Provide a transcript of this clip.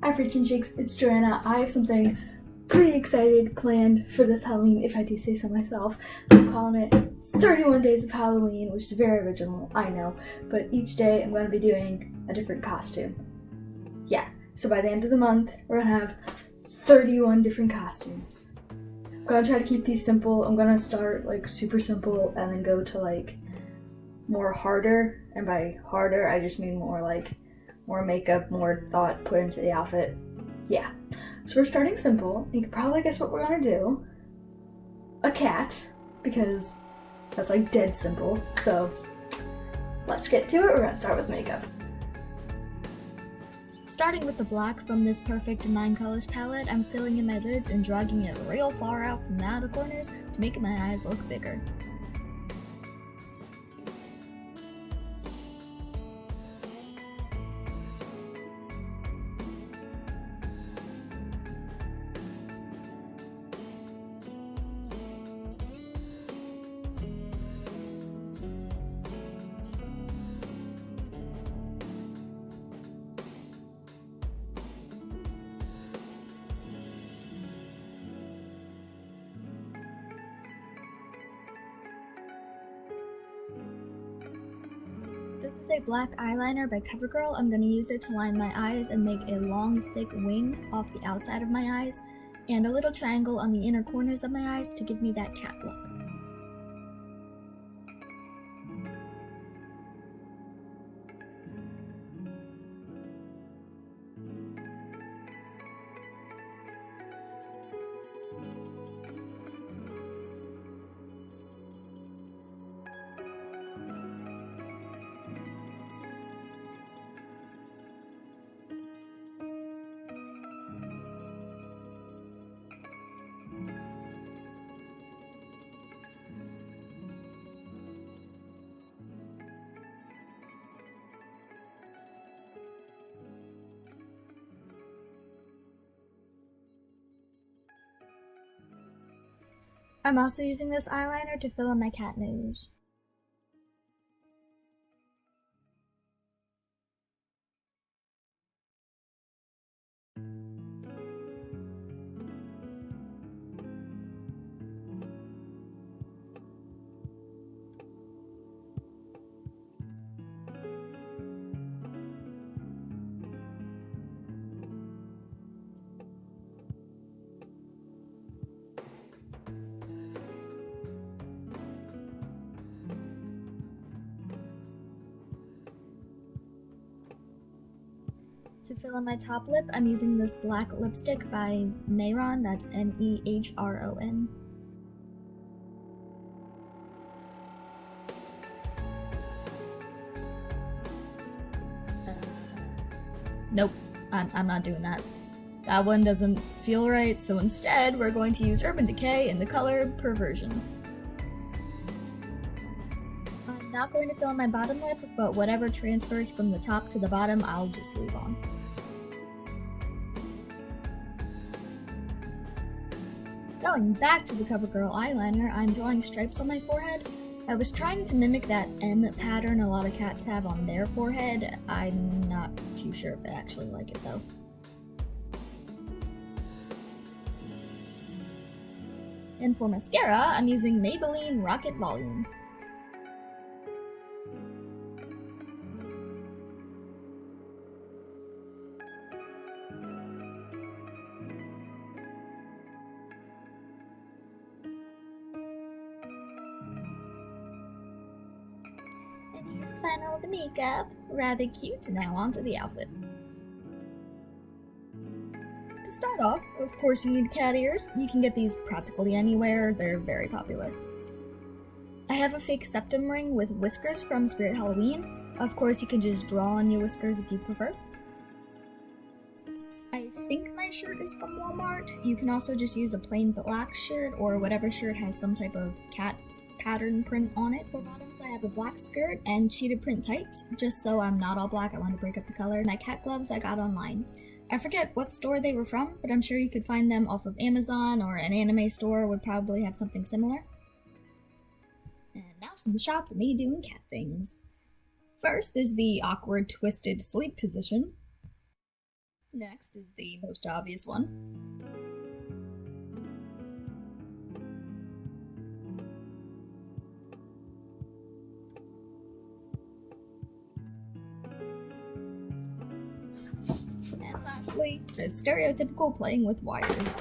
Hi Fridge and Shakes, it's Joanna. I have something pretty excited planned for this Halloween, if I do say so myself. I'm calling it 31 Days of Halloween, which is very original, I know, but each day I'm going to be doing a different costume. Yeah, so by the end of the month, we're going to have 31 different costumes. I'm going to try to keep these simple. I'm going to start like super simple and then go to like more harder, and by harder I just mean more makeup, more thought put into the outfit. Yeah. So we're starting simple. You can probably guess what we're gonna do. A cat, because that's like dead simple. So let's get to it. We're gonna start with makeup. Starting with the black from this Perfect 9 Colors palette, I'm filling in my lids and dragging it real far out from the outer corners to make my eyes look bigger. This is a black eyeliner by CoverGirl. I'm going to use it to line my eyes and make a long, thick wing off the outside of my eyes, and a little triangle on the inner corners of my eyes to give me that cat look. I'm also using this eyeliner to fill in my cat nose. To fill in my top lip, I'm using this black lipstick by Mehron, that's Mehron. Nope, I'm not doing that. That one doesn't feel right, so instead we're going to use Urban Decay in the color Perversion. I'm not going to fill in my bottom lip, but whatever transfers from the top to the bottom, I'll just leave on. Going back to the CoverGirl eyeliner, I'm drawing stripes on my forehead. I was trying to mimic that M pattern a lot of cats have on their forehead. I'm not too sure if I actually like it though. And for mascara, I'm using Maybelline Rocket Volume. And here's the final of the makeup. Rather cute. Now onto the outfit. To start off, of course you need cat ears. You can get these practically anywhere. They're very popular. I have a fake septum ring with whiskers from Spirit Halloween. Of course you can just draw on your whiskers if you prefer. I think my shirt is from Walmart. You can also just use a plain black shirt or whatever shirt has some type of cat pattern print on it. For bottoms, I have a black skirt and cheetah print tights. Just so I'm not all black, I want to break up the color. My cat gloves I got online. I forget what store they were from, but I'm sure you could find them off of Amazon, or an anime store would probably have something similar. And now some shots of me doing cat things. First is the awkward twisted sleep position. Next is the most obvious one. And lastly, the stereotypical playing with wires.